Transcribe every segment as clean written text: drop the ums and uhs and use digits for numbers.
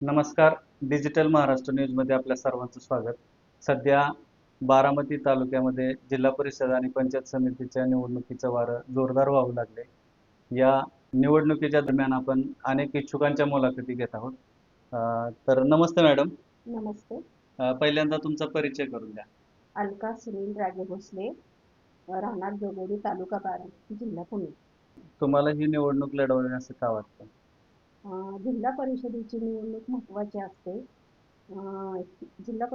नमस्कार. डिजिटल महाराष्ट्र न्यूजमध्ये आपल्या सर्वांचं स्वागत. सध्या बारामती तालुक्यामध्ये जिल्हा परिषद आणि पंचायत समितीच्या निवडणुकीचं वारं जोरदार वाहू लागले. या निवडणुकीच्या दरम्यान आपण अनेक इच्छुकांच्या मुलाखती घेत आहोत. तर नमस्ते मॅडम. नमस्ते. पहिल्यांदा तुमचा परिचय करून द्या. अलका सुनील राजे भोसले, राहणार जोगोडी, तालुका बारामती, जिल्हा पुणे. तुम्हाला ही निवडणूक लढवावी असं का वाटतं? जिल्हा परिषदेची निवडणूक महत्त्वाची असते. जिल्हा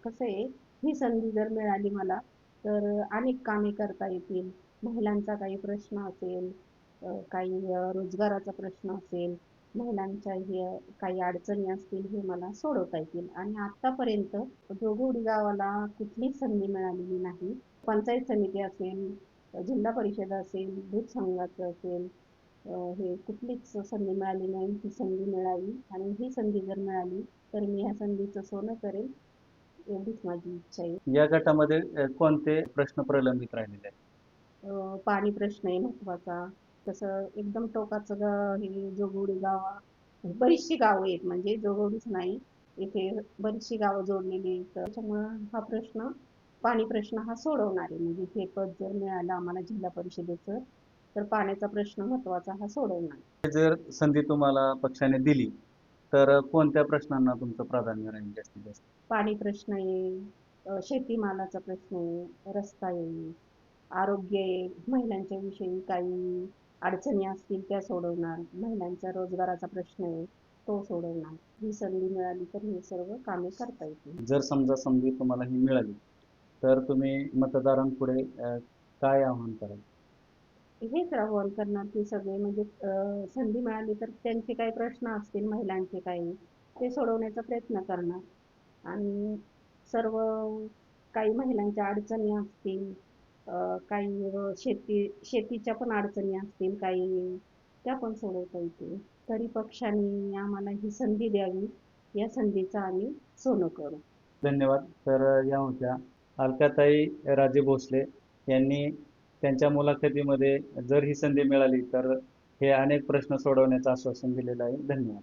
कसं आहे, ही संधी जर मिळाली मला तर अनेक कामे करता येतील. महिलांचा काही प्रश्न असेल, काही रोजगाराचा प्रश्न असेल, महिलांच्या हे काही अडचणी असतील, हे मला सोडवता येतील. आणि आतापर्यंत जोगोडी गावाला कुठलीच संधी मिळालेली नाही. पंचायत समिती असेल, जिल्हा परिषद असेल, दूध संघाचं असेल, हे कुठलीच संधी मिळाली नाही. ही संधी मिळावी आणि ही संधी जर मिळाली तर मी ह्या संधीचं सोनं करेल, एवढीच माझी इच्छा आहे. या गटामध्ये कोणते प्रश्न प्रलंबित राहिलेले आहेत? पाणी प्रश्न आहे महत्त्वाचा. तसं एकदम टोकाचं हे जोगवडी गाव, बरीचशी गावं आहेत, म्हणजे जोगवडीच नाही, इथे बरीचशी गावं जोडलेली आहेत. त्याच्यामुळं हा प्रश्न, पाणी प्रश्न हा सोडवणार आहे. म्हणजे हे पद जर मिळालं आम्हाला जिल्हा परिषदेचं तर पाण्याचा प्रश्न महत्त्वाचा हा सोडवणार. जर संधी तुम्हाला पक्षाने दिली तर कोणत्या प्रश्नांना तुमचं प्राधान्य राहील जास्तीत जास्त? पाणी प्रश्न आहे, शेतीमालाचा प्रश्न आहे, रस्ता आहे, आरोग्य आहे, महिलांच्या विषयी काही अडचणी असतील त्या सोडवणार, महिलांचा रोजगाराचा प्रश्न आहे तो सोडवणार. ही संधी मिळाली तर हे सर्व कामे करता येतील. जर समजा संधी तुम्हाला ही मिळाली तर तुम्ही मतदारांपुढे काय आव्हान कराल? हेच आव्हान करणार की सगळे, म्हणजे संधी मिळाली तर त्यांचे काही प्रश्न असतील, महिलांचे काही, ते सोडवण्याचा प्रयत्न करणार. आणि सर्व काही महिलांच्या अडचणी असतील, काही शेतीच्या पण अडचणी असतील काही, त्या पण सोडवता येतील. तरी पक्षाने आम्हाला ही संधी द्यावी, या संधीचं आम्ही सोनं करू. धन्यवाद. तर या होत्या अलकाताई राजे भोसले यांनी त्यांच्या मुलाखतीमध्ये जर ही संधी मिळाली तर हे अनेक प्रश्न सोडवण्याचं आश्वासन दिलेलं आहे. धन्यवाद.